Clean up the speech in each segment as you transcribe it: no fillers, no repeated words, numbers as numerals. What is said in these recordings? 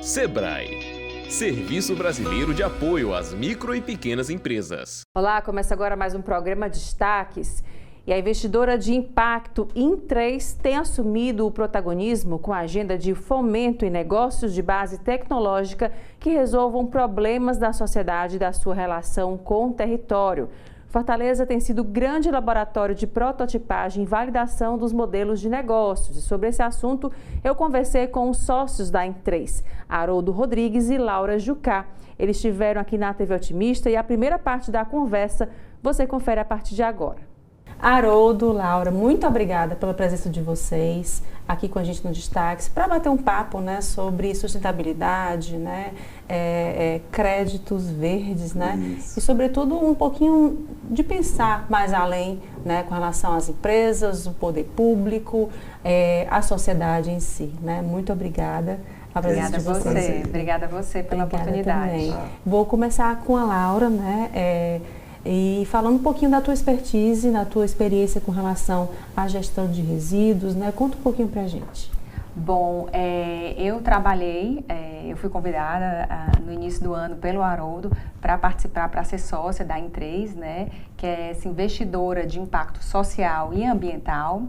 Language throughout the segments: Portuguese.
Sebrae, Serviço Brasileiro de Apoio às Micro e Pequenas Empresas. Olá, começa agora mais um programa Destaques. E a investidora de impacto In3 tem assumido o protagonismo com a agenda de fomento em negócios de base tecnológica que resolvam problemas da sociedade e da sua relação com o território. Fortaleza tem sido grande laboratório de prototipagem e validação dos modelos de negócios. E sobre esse assunto, eu conversei com os sócios da In3, Haroldo Rodrigues e Laura Jucá. Eles estiveram aqui na TV Otimista e a primeira parte da conversa você confere a partir de agora. Haroldo, Laura, muito obrigada pela presença de vocês aqui com a gente no Destaques para bater um papo, né, sobre sustentabilidade, né, créditos verdes, né, e sobretudo um pouquinho de pensar mais além, né, com relação às empresas, o poder público, a sociedade em si, né. Muito obrigada. Obrigada a você, obrigada a você pela oportunidade. Vou começar com a Laura, né. E falando um pouquinho da tua expertise, da tua experiência com relação à gestão de resíduos, né? Conta um pouquinho pra gente. Bom, eu trabalhei, eu fui convidada no início do ano pelo Haroldo para participar, para ser sócia da In3, né? Que é essa investidora de impacto social e ambiental.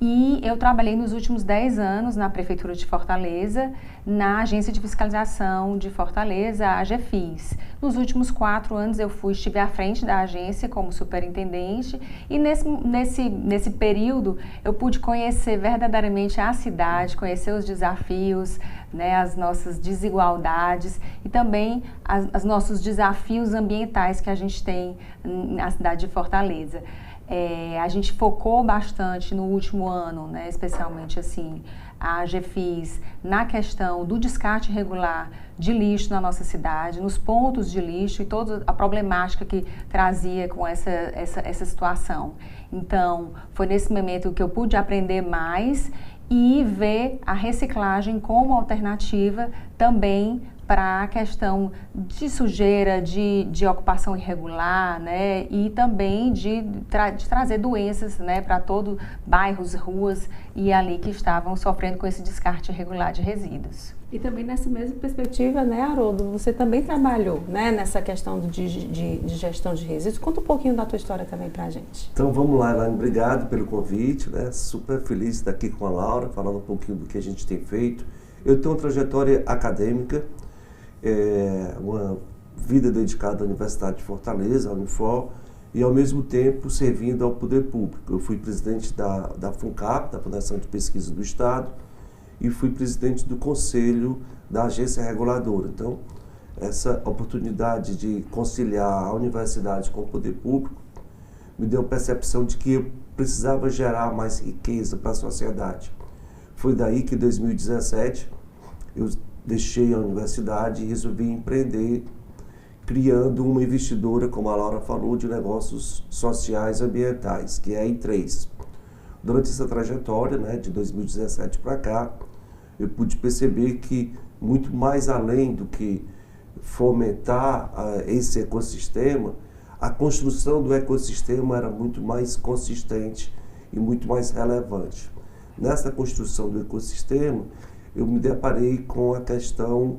E eu trabalhei nos últimos 10 anos na Prefeitura de Fortaleza, na Agência de Fiscalização de Fortaleza, a AGFIS. Nos últimos 4 anos eu estive à frente da agência como superintendente e nesse período eu pude conhecer verdadeiramente a cidade, conhecer os desafios, né, as nossas desigualdades e também os nossos desafios ambientais que a gente tem na cidade de Fortaleza. A gente focou bastante no último ano, né, especialmente assim, a AGFIS, na questão do descarte regular de lixo na nossa cidade, nos pontos de lixo e toda a problemática que trazia com essa situação. Então, foi nesse momento que eu pude aprender mais e ver a reciclagem como alternativa também para a questão de sujeira, de ocupação irregular, né, e também de trazer doenças, né, para todos bairros, ruas e ali que estavam sofrendo com esse descarte irregular de resíduos. E também nessa mesma perspectiva, né, Haroldo, você também trabalhou, né, nessa questão de gestão de resíduos. Conta um pouquinho da tua história também pra gente. Então vamos lá, Elaine, obrigado pelo convite, né, super feliz de estar aqui com a Laura, falando um pouquinho do que a gente tem feito. Eu tenho uma trajetória acadêmica, uma vida dedicada à Universidade de Fortaleza, à Unifor, e ao mesmo tempo servindo ao poder público. Eu fui presidente da FUNCAP, da Fundação de Pesquisa do Estado, e fui presidente do Conselho da Agência Reguladora. Então, essa oportunidade de conciliar a universidade com o poder público me deu a percepção de que eu precisava gerar mais riqueza para a sociedade. Foi daí que em 2017 eu deixei a universidade e resolvi empreender, criando uma investidora, como a Laura falou, de negócios sociais e ambientais, que é a In3. Durante essa trajetória, né, de 2017 para cá, eu pude perceber que muito mais além do que fomentar esse ecossistema, a construção do ecossistema era muito mais consistente e muito mais relevante. Nessa construção do ecossistema, eu me deparei com a questão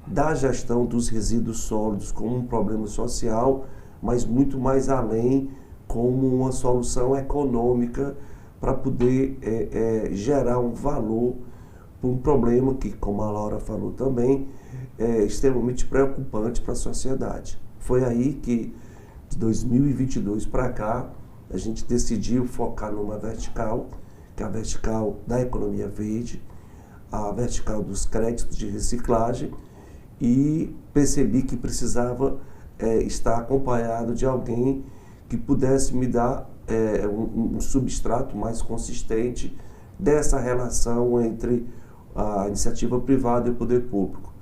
da gestão dos resíduos sólidos como um problema social, mas muito mais além como uma solução econômica para poder gerar um valor para um problema que, como a Laura falou também, é extremamente preocupante para a sociedade. Foi aí que, de 2022 para cá, a gente decidiu focar numa vertical, que é a vertical da economia verde, a vertical dos créditos de reciclagem, e percebi que precisava estar acompanhado de alguém que pudesse me dar um substrato mais consistente dessa relação entre a iniciativa privada e o poder público.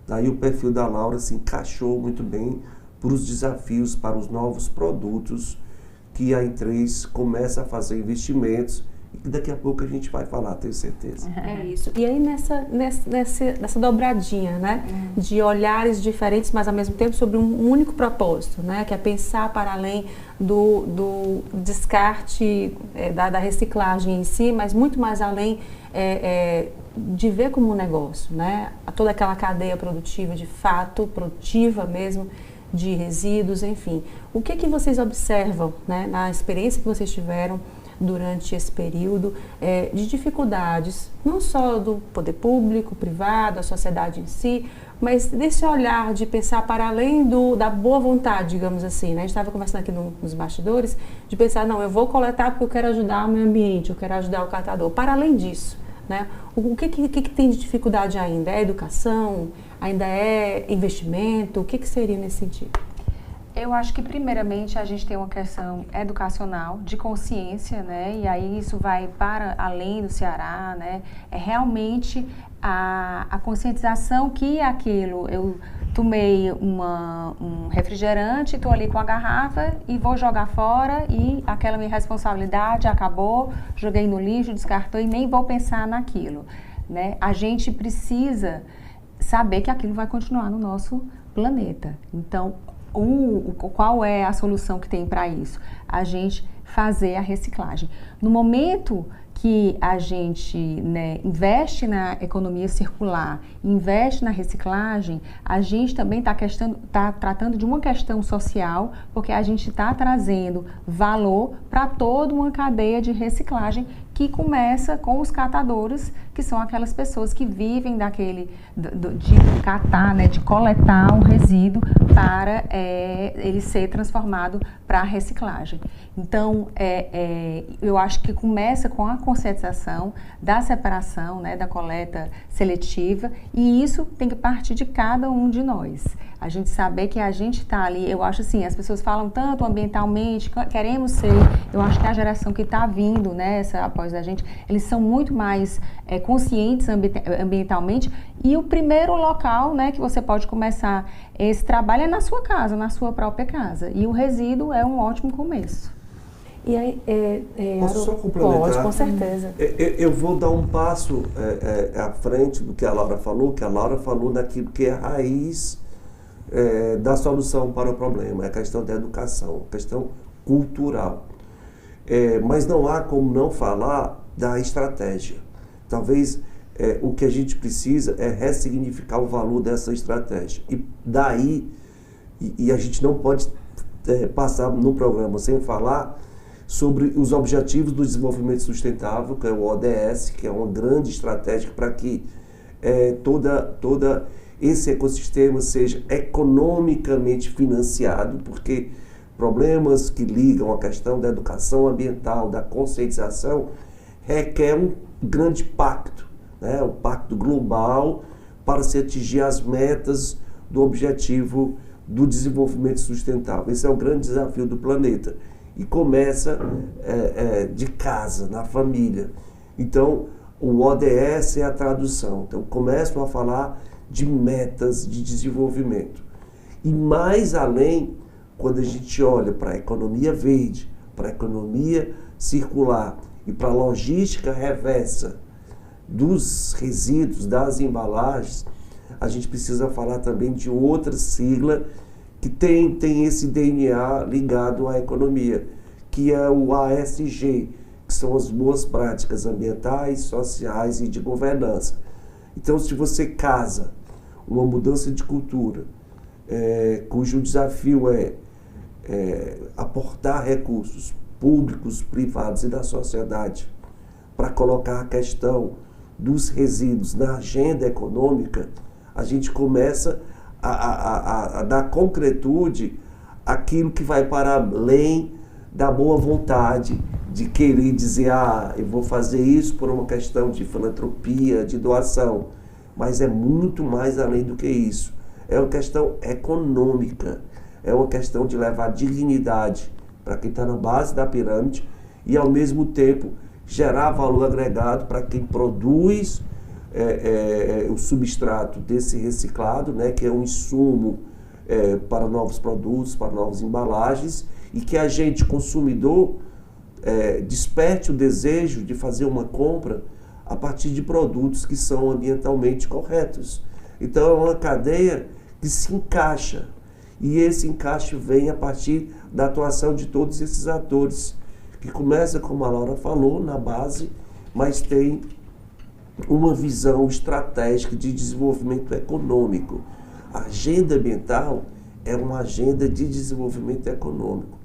Daí o perfil da Laura se encaixou muito bem para os desafios, para os novos produtos que a In3 começa a fazer investimentos e daqui a pouco a gente vai falar, tenho certeza. É isso. E aí nessa dobradinha, né? De olhares diferentes, mas ao mesmo tempo sobre um único propósito, né? Que é pensar para além do descarte, da reciclagem em si, mas muito mais além de ver como um negócio, né? Toda aquela cadeia produtiva, de fato, produtiva mesmo, de resíduos, enfim. O que vocês observam, né? Na experiência que vocês tiveram durante esse período, de dificuldades, não só do poder público, privado, a sociedade em si, mas desse olhar de pensar para além da boa vontade, digamos assim, né? A gente estava conversando aqui nos bastidores, de pensar, não, eu vou coletar porque eu quero ajudar o meio ambiente, eu quero ajudar o catador. Para além disso, né? O que tem de dificuldade ainda? É educação? Ainda é investimento? O que seria nesse sentido? Eu acho que, primeiramente, a gente tem uma questão educacional, de consciência, né? E aí isso vai para além do Ceará, né? É realmente a conscientização que aquilo, eu tomei um refrigerante, estou ali com a garrafa e vou jogar fora e aquela minha responsabilidade acabou, joguei no lixo, descartou e nem vou pensar naquilo, né? A gente precisa saber que aquilo vai continuar no nosso planeta. Então, qual é a solução que tem para isso? A gente fazer a reciclagem. No momento que a gente, né, investe na economia circular, investe na reciclagem, a gente também está tratando de uma questão social, porque a gente está trazendo valor para toda uma cadeia de reciclagem que começa com os catadores, que são aquelas pessoas que vivem de catar, né, de coletar um resíduo para ele ser transformado para a reciclagem. Então, eu acho que começa com a conscientização da separação, né, da coleta seletiva, e isso tem que partir de cada um de nós. A gente saber que a gente está ali, eu acho assim, as pessoas falam tanto ambientalmente, queremos ser, eu acho que a geração que está vindo, né, após a gente, eles são muito mais conscientes ambientalmente, e o primeiro local, né, que você pode começar esse trabalho é na sua casa, na sua própria casa, e o resíduo é um ótimo começo. E aí, posso só complementar? Pode, com certeza. Eu vou dar um passo à frente do que a Laura falou naquilo que é a raiz da solução para o problema, é a questão da educação, a questão cultural. Mas não há como não falar da estratégia. Talvez o que a gente precisa é ressignificar o valor dessa estratégia. E daí, e a gente não pode passar no programa sem falar sobre os Objetivos do Desenvolvimento Sustentável, que é o ODS, que é uma grande estratégia para que toda esse ecossistema seja economicamente financiado, porque problemas que ligam à questão da educação ambiental, da conscientização, requer um grande pacto, né? Um pacto global para se atingir as metas do Objetivo do Desenvolvimento Sustentável. Esse é o grande desafio do planeta. E começa de casa, na família. Então, o ODS é a tradução. Então, começam a falar de metas de desenvolvimento. E mais além, quando a gente olha para a economia verde, para a economia circular e para a logística reversa dos resíduos, das embalagens, a gente precisa falar também de outra sigla que tem esse DNA ligado à economia, que é o ASG, que são as boas práticas ambientais, sociais e de governança. Então, se você casa uma mudança de cultura, cujo desafio é aportar recursos públicos, privados e da sociedade para colocar a questão dos resíduos na agenda econômica, a gente começa a dar concretude àquilo que vai para além da boa vontade de querer dizer, eu vou fazer isso por uma questão de filantropia, de doação, mas é muito mais além do que isso. É uma questão econômica, é uma questão de levar dignidade para quem está na base da pirâmide e, ao mesmo tempo, gerar valor agregado para quem produz o substrato desse reciclado, né, que é um insumo para novos produtos, para novas embalagens, e que a gente, consumidor, desperte o desejo de fazer uma compra a partir de produtos que são ambientalmente corretos. Então é uma cadeia que se encaixa, e esse encaixe vem a partir da atuação de todos esses atores, que começa, como a Laura falou, na base, mas tem uma visão estratégica de desenvolvimento econômico. A agenda ambiental é uma agenda de desenvolvimento econômico.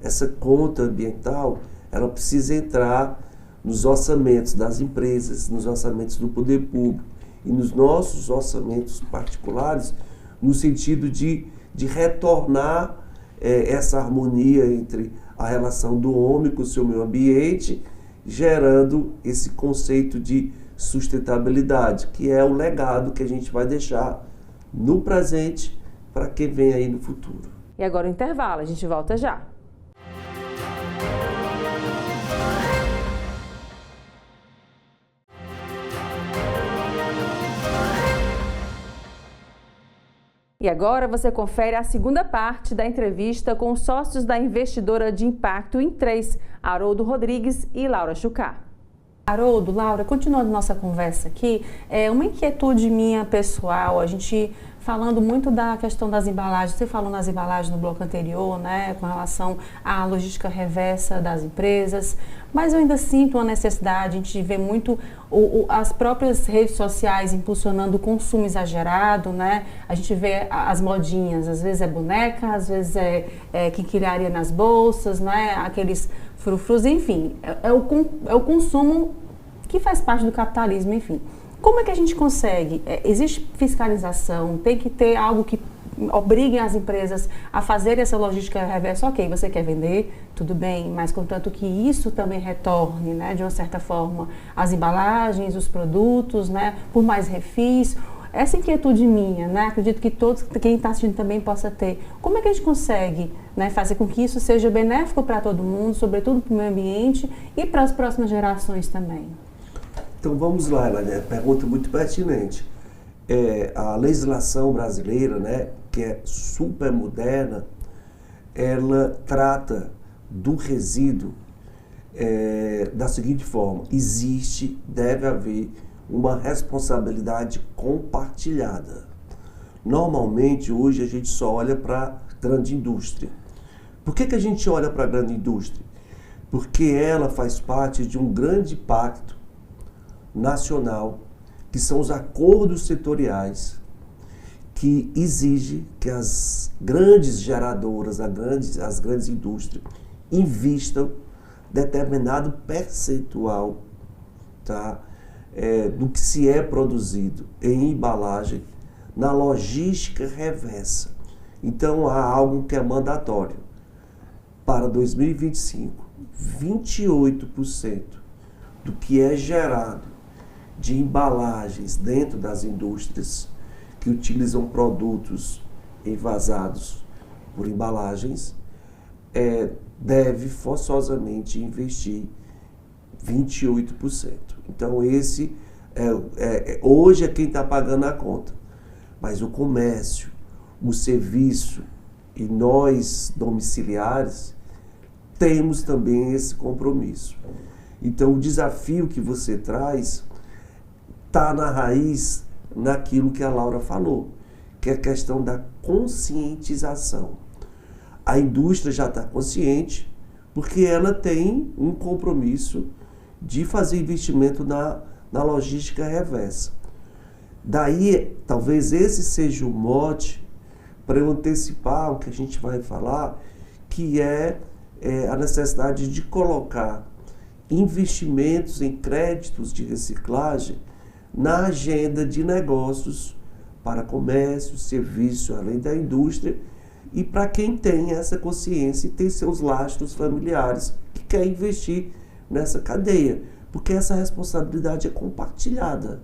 Essa conta ambiental, ela precisa entrar nos orçamentos das empresas, nos orçamentos do poder público e nos nossos orçamentos particulares, no sentido de retornar essa harmonia entre a relação do homem com o seu meio ambiente, gerando esse conceito de sustentabilidade, que é o legado que a gente vai deixar no presente para quem vem aí no futuro. E agora o intervalo, a gente volta já. E agora você confere a segunda parte da entrevista com os sócios da investidora de impacto em 3, Haroldo Rodrigues e Laura Chucá. Haroldo, Laura, continuando nossa conversa aqui, uma inquietude minha pessoal, a gente falando muito da questão das embalagens, você falou nas embalagens no bloco anterior, né, com relação à logística reversa das empresas, mas eu ainda sinto uma necessidade, a gente vê muito as próprias redes sociais impulsionando o consumo exagerado, né, a gente vê as modinhas, às vezes é boneca, às vezes é quinquilharia nas bolsas, né, aqueles frufrus, enfim, é o consumo que faz parte do capitalismo, enfim. Como é que a gente consegue? Existe fiscalização, tem que ter algo que obrigue as empresas a fazer essa logística reversa. Ok, você quer vender, tudo bem, mas contanto que isso também retorne, né, de uma certa forma, as embalagens, os produtos, né, por mais refis. Essa inquietude minha, né, acredito que quem está assistindo também possa ter. Como é que a gente consegue, né, fazer com que isso seja benéfico para todo mundo, sobretudo para o meio ambiente e para as próximas gerações também? Então vamos lá, Elaine, pergunta muito pertinente. A legislação brasileira, né, que é super moderna, ela trata do resíduo da seguinte forma: deve haver uma responsabilidade compartilhada. Normalmente, hoje, a gente só olha para a grande indústria. Por que a gente olha para a grande indústria? Porque ela faz parte de um grande pacto nacional, que são os acordos setoriais, que exige que as grandes geradoras, as grandes indústrias, invistam determinado percentual, tá, do que se é produzido em embalagem na logística reversa. Então há algo que é mandatório. Para 2025, 28% do que é gerado de embalagens dentro das indústrias que utilizam produtos envasados por embalagens, deve forçosamente investir 28%. Então esse hoje é quem está pagando a conta. Mas o comércio, o serviço e nós domiciliares temos também esse compromisso. Então o desafio que você traz está na raiz naquilo que a Laura falou, que é a questão da conscientização. A indústria já está consciente porque ela tem um compromisso de fazer investimento na logística reversa. Daí, talvez esse seja o mote para eu antecipar o que a gente vai falar, que é a necessidade de colocar investimentos em créditos de reciclagem na agenda de negócios para comércio, serviço, além da indústria, e para quem tem essa consciência e tem seus lastros familiares, que quer investir nessa cadeia, porque essa responsabilidade é compartilhada.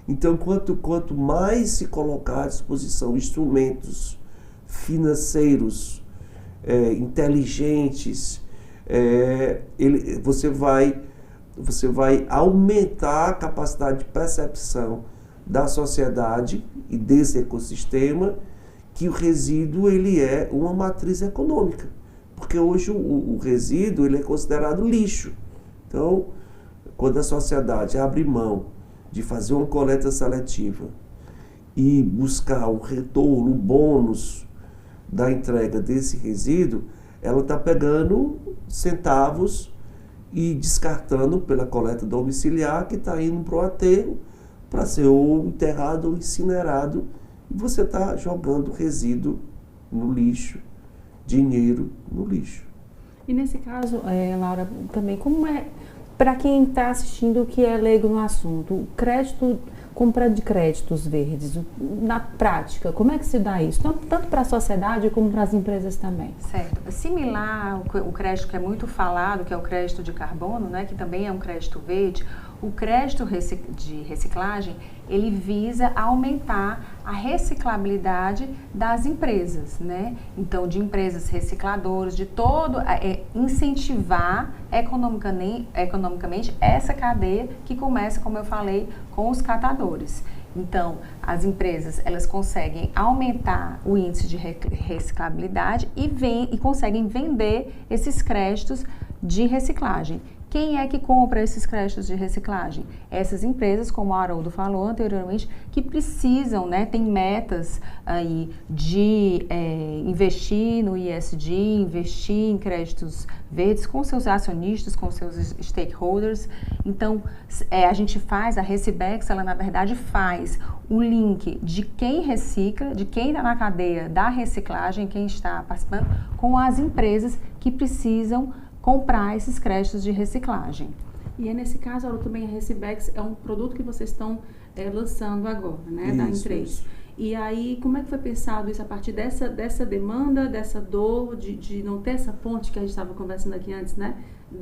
Então, quanto mais se colocar à disposição instrumentos financeiros inteligentes, você vai aumentar a capacidade de percepção da sociedade e desse ecossistema, que o resíduo ele é uma matriz econômica, porque hoje o resíduo ele é considerado lixo. Então, quando a sociedade abre mão de fazer uma coleta seletiva e buscar o retorno, o bônus da entrega desse resíduo, ela está pegando centavos e descartando pela coleta domiciliar, que está indo para o aterro para ser ou enterrado ou incinerado, e você está jogando resíduo no lixo, dinheiro no lixo. E nesse caso, Laura, também, como é, para quem está assistindo que é leigo no assunto, o crédito, compra de créditos verdes, na prática, como é que se dá isso? Tanto para a sociedade como para as empresas também. Certo. Similar o crédito que é muito falado, que é o crédito de carbono, né, que também é um crédito verde, o crédito de reciclagem, ele visa aumentar a reciclabilidade das empresas, né? Então, de empresas recicladoras, de todo, incentivar economicamente essa cadeia que começa, como eu falei, com os catadores. Então, as empresas, elas conseguem aumentar o índice de reciclabilidade e conseguem vender esses créditos de reciclagem. Quem é que compra esses créditos de reciclagem? Essas empresas, como o Haroldo falou anteriormente, que precisam, né, tem metas aí de investir no ESG, investir em créditos verdes com seus acionistas, com seus stakeholders. Então, a gente faz, a Recibex, ela na verdade faz o link de quem recicla, de quem está na cadeia da reciclagem, quem está participando, com as empresas que precisam comprar esses créditos de reciclagem. E nesse caso, também a Recibex é um produto que vocês estão lançando agora, né, da Em3. E aí, como é que foi pensado isso a partir dessa demanda, dessa dor, de não ter essa ponte que a gente estava conversando aqui antes, né,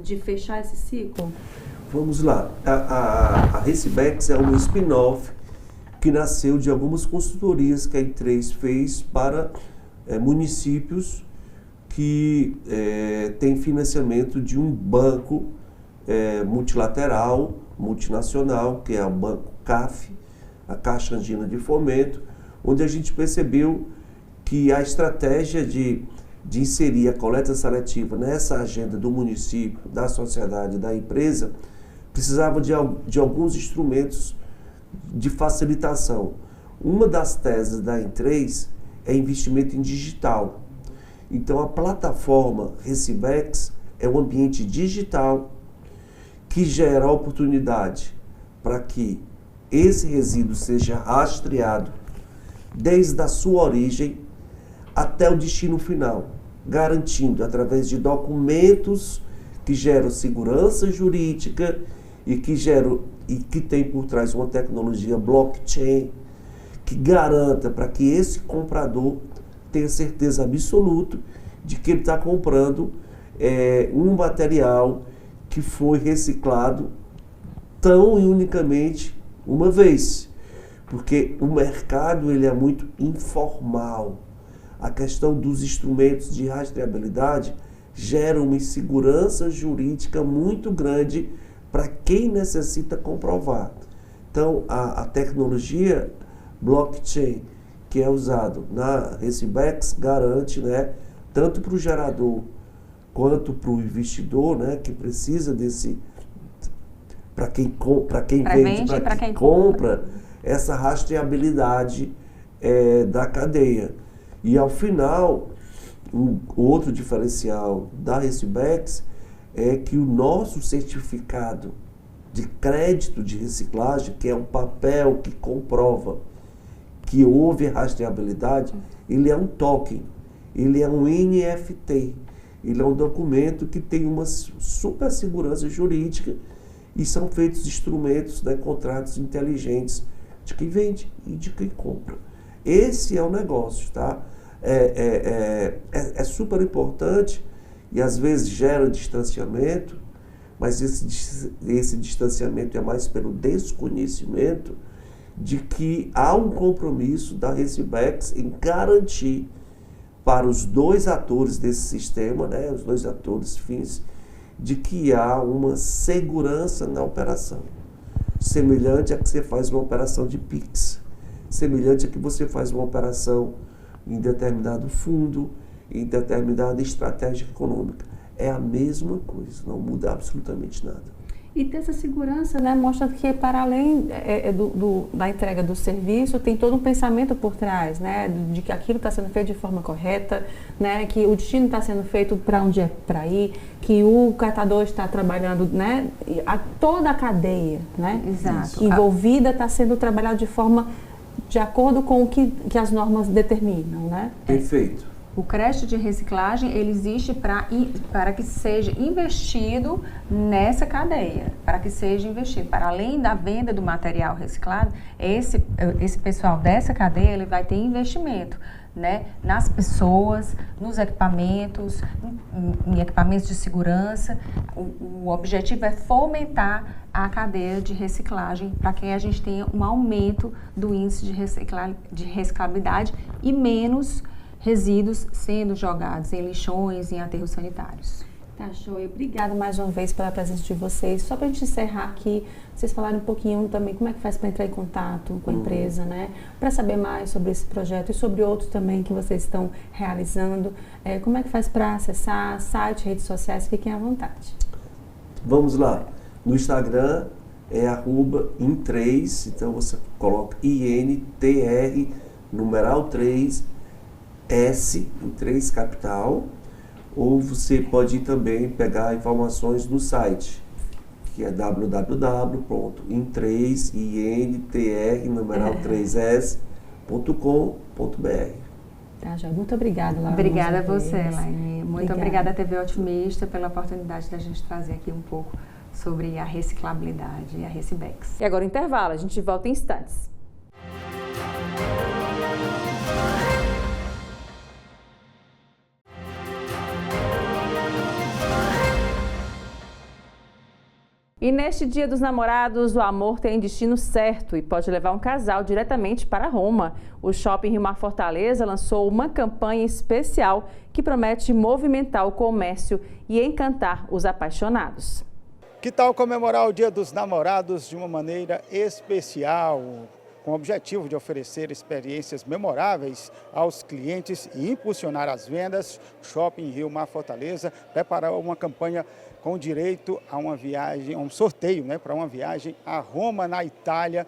de fechar esse ciclo? Vamos lá. A Recibex é um spin-off que nasceu de algumas consultorias que a Em3 fez para municípios que tem financiamento de um banco multilateral, multinacional, que é o Banco CAF, a Caixa Andina de Fomento, onde a gente percebeu que a estratégia de inserir a coleta seletiva nessa agenda do município, da sociedade, da empresa, precisava de alguns instrumentos de facilitação. Uma das teses da Em3 é investimento em digital. Então, a plataforma Recibex é um ambiente digital que gera oportunidade para que esse resíduo seja rastreado desde a sua origem até o destino final, garantindo, através de documentos que geram segurança jurídica e que tem por trás uma tecnologia blockchain que garanta para que esse comprador tenha certeza absoluta de que ele está comprando um material que foi reciclado tão e unicamente uma vez. Porque o mercado ele é muito informal. A questão dos instrumentos de rastreabilidade gera uma insegurança jurídica muito grande para quem necessita comprovar. Então, a tecnologia blockchain que é usado na Recibex garante, né, tanto para o gerador quanto para o investidor, né, que precisa desse, para quem vende, para quem compra, essa rastreabilidade da cadeia. E ao final, outro diferencial da Recibex é que o nosso certificado de crédito de reciclagem, que é um papel que comprova que houve rastreabilidade, ele é um token, ele é um NFT, ele é um documento que tem uma super segurança jurídica e são feitos instrumentos, né, contratos inteligentes de quem vende e de quem compra. Esse é o negócio, tá? É super importante e às vezes gera distanciamento, mas esse distanciamento é mais pelo desconhecimento de que há um compromisso da Recibex em garantir para os dois atores desse sistema, né, os dois atores fins, de que há uma segurança na operação. Semelhante a que você faz uma operação de Pix, semelhante a que você faz uma operação em determinado fundo, em determinada estratégia econômica. É a mesma coisa, não muda absolutamente nada. E ter essa segurança, né, mostra que para além da entrega do serviço, tem todo um pensamento por trás, né, de que aquilo está sendo feito de forma correta, né, que o destino está sendo feito para onde é para ir, que o catador está trabalhando, né, toda a cadeia, né, Exato. envolvida está sendo trabalhada de forma de acordo com o que as normas determinam, né? Perfeito. O crédito de reciclagem, ele existe para que seja investido nessa cadeia, para que seja investido. Para além da venda do material reciclado, esse pessoal dessa cadeia, ele vai ter investimento, né, nas pessoas, nos equipamentos, em equipamentos de segurança. O objetivo é fomentar a cadeia de reciclagem para que a gente tenha um aumento do índice de reciclabilidade e menos resíduos sendo jogados em lixões e em aterros sanitários. Tá, joia. Obrigada mais uma vez pela presença de vocês. Só para a gente encerrar aqui, vocês falaram um pouquinho também como é que faz para entrar em contato com a empresa, né? Para saber mais sobre esse projeto e sobre outros também que vocês estão realizando. Como é que faz para acessar site, redes sociais? Fiquem à vontade. Vamos lá. No Instagram é @in3, então você coloca INTR, numeral 3, S, em 3 capital, ou você pode também pegar informações no site, que é www.intr3s.com.br. Tá, já. Muito obrigada, Laura. Obrigada a você, Elaine. Muito obrigada à TV Otimista pela oportunidade da gente trazer aqui um pouco sobre a reciclabilidade e a Recibex. E agora o intervalo, a gente volta em instantes. E neste Dia dos Namorados, o amor tem destino certo e pode levar um casal diretamente para Roma. O Shopping Rio Mar Fortaleza lançou uma campanha especial que promete movimentar o comércio e encantar os apaixonados. Que tal comemorar o Dia dos Namorados de uma maneira especial, com o objetivo de oferecer experiências memoráveis aos clientes e impulsionar as vendas? Shopping Rio Mar Fortaleza preparou uma campanha com direito a uma viagem, a um sorteio, né, para uma viagem a Roma, na Itália.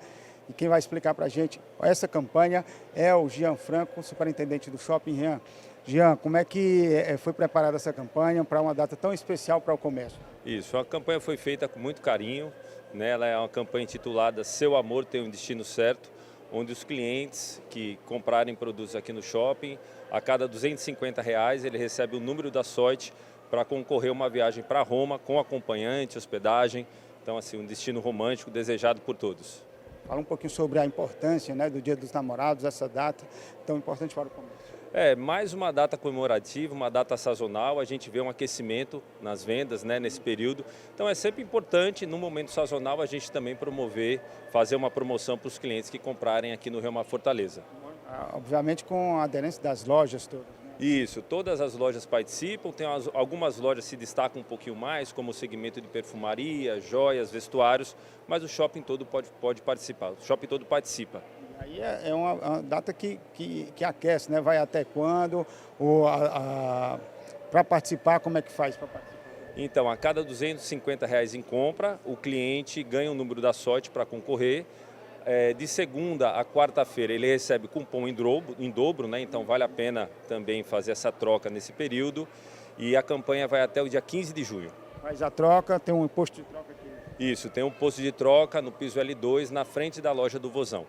E quem vai explicar para a gente essa campanha é o Jean Franco, superintendente do Shopping. Jean, como é que foi preparada essa campanha para uma data tão especial para o comércio? Isso, a campanha foi feita com muito carinho, né? Ela é uma campanha intitulada Seu Amor Tem um Destino Certo, onde os clientes que comprarem produtos aqui no shopping, a cada R$250 ele recebe o número da sorte para concorrer a uma viagem para Roma com acompanhante, hospedagem. Então, assim, um destino romântico desejado por todos. Fala um pouquinho sobre a importância, né, do Dia dos Namorados, essa data tão importante para o comércio. Mais uma data comemorativa, uma data sazonal, a gente vê um aquecimento nas vendas, né, nesse período. Então é sempre importante, no momento sazonal, a gente também promover, fazer uma promoção para os clientes que comprarem aqui no Rio Mar Fortaleza. Obviamente com a aderência das lojas todas. Isso, todas as lojas participam, algumas lojas se destacam um pouquinho mais, como o segmento de perfumaria, joias, vestuários, mas o shopping todo pode participar, o shopping todo participa. Aí é uma data que aquece, né? Vai até quando? Para participar, como é que faz para participar? Então, a cada R$250 em compra, o cliente ganha o número da sorte para concorrer. De segunda a quarta-feira ele recebe cupom em dobro, né? Então vale a pena também fazer essa troca nesse período. E a campanha vai até o dia 15 de junho. Faz a troca, tem um posto de troca aqui. Isso, tem um posto de troca no piso L2, na frente da loja do Vozão.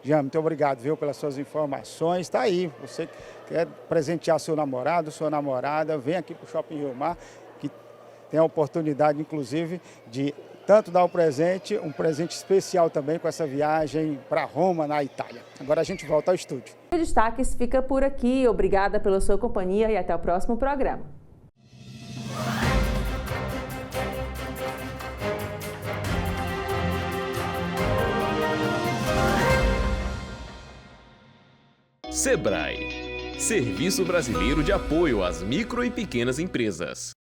Jean, muito obrigado, viu, pelas suas informações. Está aí, você quer presentear seu namorado, sua namorada, vem aqui para o Shopping Rio Mar, que tem a oportunidade, inclusive, de tanto dar um presente especial também com essa viagem para Roma, na Itália. Agora a gente volta ao estúdio. O Destaques fica por aqui. Obrigada pela sua companhia e até o próximo programa. Sebrae, Serviço Brasileiro de Apoio às Micro e Pequenas Empresas.